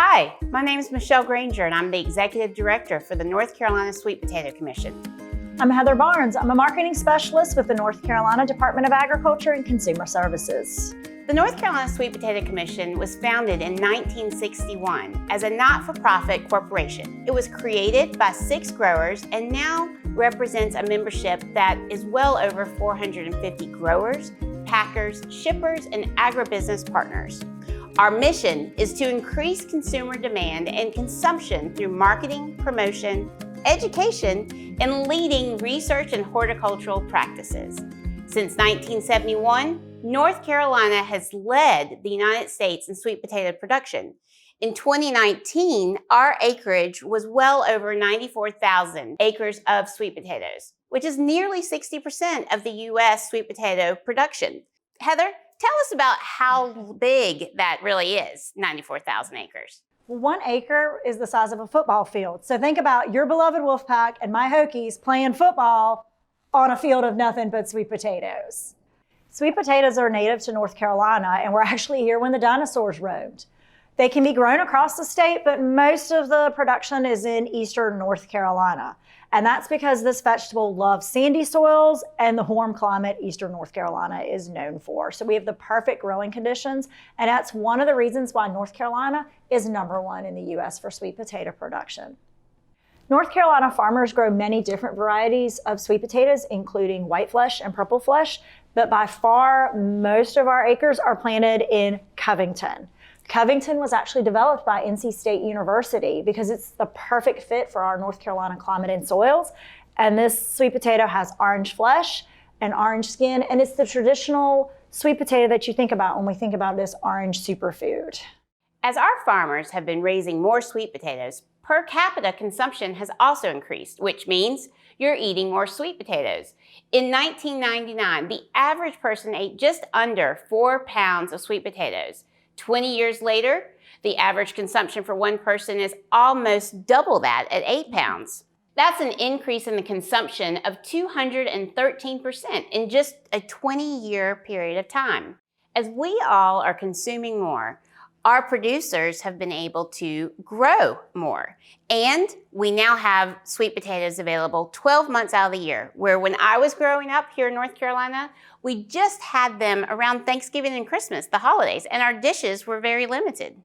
Hi, my name is Michelle Granger and I'm the Executive Director for the North Carolina Sweet Potato Commission. I'm Heather Barnes. I'm a Marketing Specialist with the North Carolina Department of Agriculture and Consumer Services. The North Carolina Sweet Potato Commission was founded in 1961 as a not-for-profit corporation. It was created by 6 growers and now represents a membership that is well over 450 growers, packers, shippers, and agribusiness partners. Our mission is to increase consumer demand and consumption through marketing, promotion, education, and leading research and horticultural practices. Since 1971, North Carolina has led the United States in sweet potato production. In 2019, our acreage was well over 94,000 acres of sweet potatoes, which is nearly 60% of the U.S. sweet potato production. Heather, tell us about how big that really is, 94,000 acres. 1 acre is the size of a football field. So think about your beloved Wolfpack and my Hokies playing football on a field of nothing but sweet potatoes. Sweet potatoes are native to North Carolina, and we're actually here when the dinosaurs roamed. They can be grown across the state, but most of the production is in eastern North Carolina. And that's because this vegetable loves sandy soils and the warm climate eastern North Carolina is known for. So we have the perfect growing conditions, and that's one of the reasons why North Carolina is #1 in the U.S. for sweet potato production. North Carolina farmers grow many different varieties of sweet potatoes, including white flesh and purple flesh, but by far most of our acres are planted in Covington. Covington was actually developed by NC State University because it's the perfect fit for our North Carolina climate and soils. And this sweet potato has orange flesh and orange skin, and it's the traditional sweet potato that you think about when we think about this orange superfood. As our farmers have been raising more sweet potatoes, per capita consumption has also increased, which means you're eating more sweet potatoes. In 1999, the average person ate just under 4 pounds of sweet potatoes. 20 years later, the average consumption for one person is almost double that at 8 pounds. That's an increase in the consumption of 213% in just a 20-year period of time. As we all are consuming more, our producers have been able to grow more. And we now have sweet potatoes available 12 months out of the year, where when I was growing up here in North Carolina, we just had them around Thanksgiving and Christmas, the holidays, and our dishes were very limited.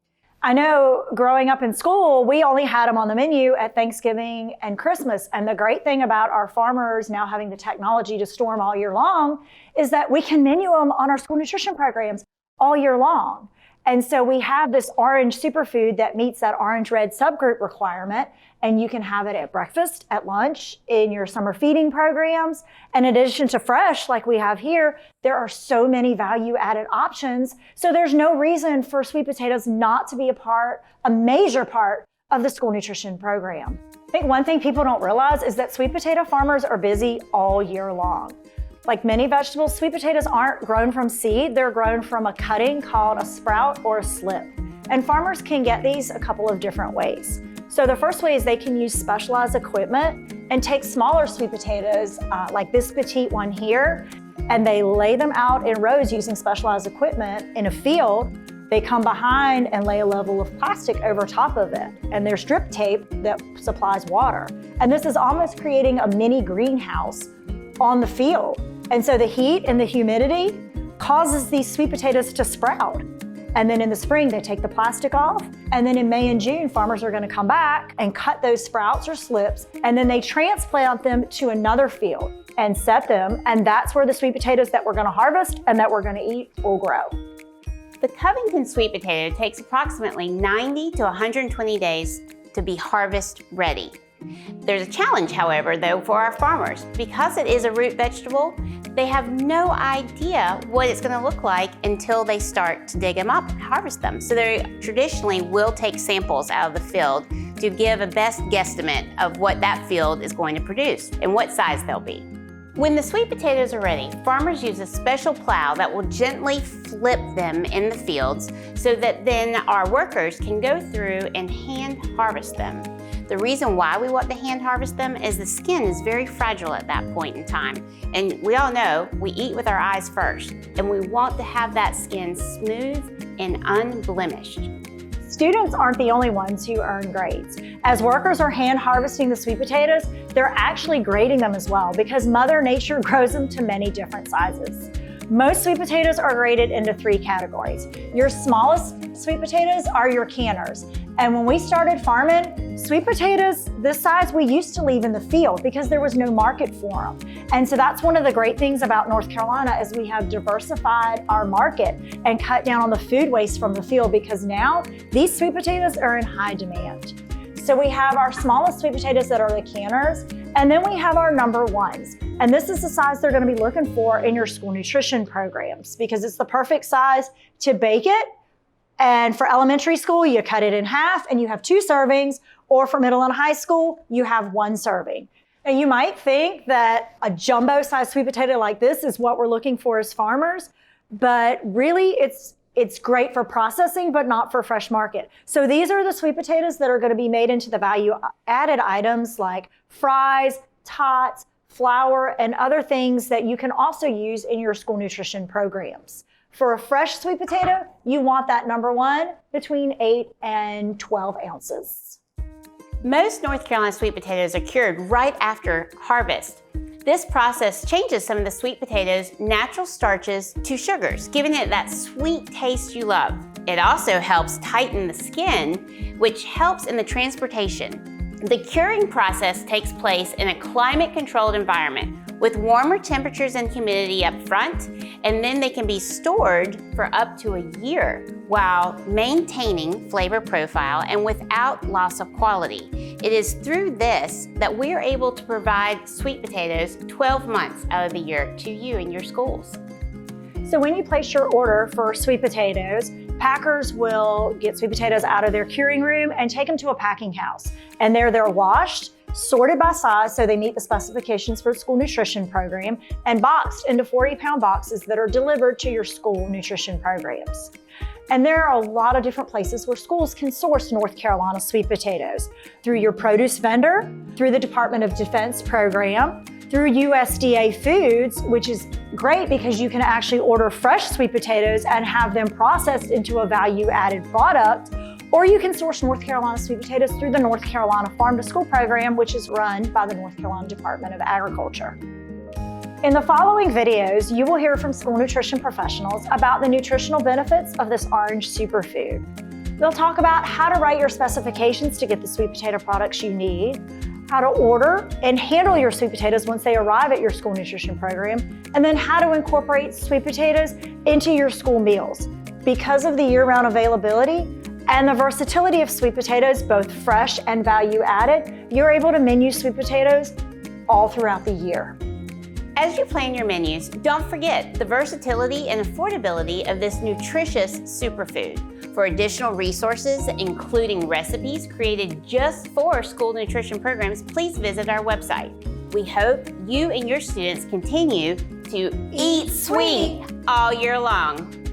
I know growing up in school, we only had them on the menu at Thanksgiving and Christmas. And the great thing about our farmers now having the technology to store them all year long is that we can menu them on our school nutrition programs all year long. And so we have this orange superfood that meets that orange-red subgroup requirement, and you can have it at breakfast, at lunch, in your summer feeding programs. And in addition to fresh, like we have here, there are so many value-added options. So there's no reason for sweet potatoes not to be a major part of the school nutrition program. I think one thing people don't realize is that sweet potato farmers are busy all year long. Like many vegetables, sweet potatoes aren't grown from seed. They're grown from a cutting called a sprout or a slip. And farmers can get these a couple of different ways. So the first way is they can use specialized equipment and take smaller sweet potatoes, like this petite one here, and they lay them out in rows using specialized equipment in a field. They come behind and lay a level of plastic over top of it. And there's drip tape that supplies water. And this is almost creating a mini greenhouse on the field. And so the heat and the humidity causes these sweet potatoes to sprout. And then in the spring, they take the plastic off. And then in May and June, farmers are gonna come back and cut those sprouts or slips. And then they transplant them to another field and set them. And that's where the sweet potatoes that we're gonna harvest and that we're gonna eat will grow. The Covington sweet potato takes approximately 90 to 120 days to be harvest ready. There's a challenge, however, though, for our farmers. Because it is a root vegetable, they have no idea what it's going to look like until they start to dig them up and harvest them. So they traditionally will take samples out of the field to give a best guesstimate of what that field is going to produce and what size they'll be. When the sweet potatoes are ready, farmers use a special plow that will gently flip them in the fields so that then our workers can go through and hand harvest them. The reason why we want to hand harvest them is the skin is very fragile at that point in time. And we all know we eat with our eyes first, and we want to have that skin smooth and unblemished. Students aren't the only ones who earn grades. As workers are hand harvesting the sweet potatoes, they're actually grading them as well because Mother Nature grows them to many different sizes. Most sweet potatoes are graded into 3 categories. Your smallest sweet potatoes are your canners. And when we started farming, sweet potatoes this size we used to leave in the field because there was no market for them. And so that's one of the great things about North Carolina is we have diversified our market and cut down on the food waste from the field because now these sweet potatoes are in high demand. So we have our smallest sweet potatoes that are the canners, and then we have our number ones. And this is the size they're going to be looking for in your school nutrition programs because it's the perfect size to bake it. And for elementary school, you cut it in half and you have 2 servings, or for middle and high school, you have 1 serving. And you might think that a jumbo sized sweet potato like this is what we're looking for as farmers, but really it's great for processing, but not for fresh market. So these are the sweet potatoes that are going to be made into the value added items like fries, tots, flour, and other things that you can also use in your school nutrition programs. For a fresh sweet potato, you want that number 1 between 8 and 12 ounces. Most North Carolina sweet potatoes are cured right after harvest. This process changes some of the sweet potatoes' natural starches to sugars, giving it that sweet taste you love. It also helps tighten the skin, which helps in the transportation. The curing process takes place in a climate-controlled environment with warmer temperatures and humidity up front, and then they can be stored for up to a year while maintaining flavor profile and without loss of quality. It is through this that we are able to provide sweet potatoes 12 months out of the year to you in your schools. So when you place your order for sweet potatoes, packers will get sweet potatoes out of their curing room and take them to a packing house. And there they're washed, sorted by size so they meet the specifications for the school nutrition program, and boxed into 40-pound boxes that are delivered to your school nutrition programs. And there are a lot of different places where schools can source North Carolina sweet potatoes. Through your produce vendor, through the Department of Defense program, through USDA Foods, which is great because you can actually order fresh sweet potatoes and have them processed into a value-added product, or you can source North Carolina sweet potatoes through the North Carolina Farm to School program, which is run by the North Carolina Department of Agriculture. In the following videos, you will hear from school nutrition professionals about the nutritional benefits of this orange superfood. They'll talk about how to write your specifications to get the sweet potato products you need, how to order and handle your sweet potatoes once they arrive at your school nutrition program, and then how to incorporate sweet potatoes into your school meals. Because of the year-round availability and the versatility of sweet potatoes, both fresh and value-added, you're able to menu sweet potatoes all throughout the year. As you plan your menus, don't forget the versatility and affordability of this nutritious superfood. For additional resources, including recipes created just for school nutrition programs, please visit our website. We hope you and your students continue to eat sweet all year long.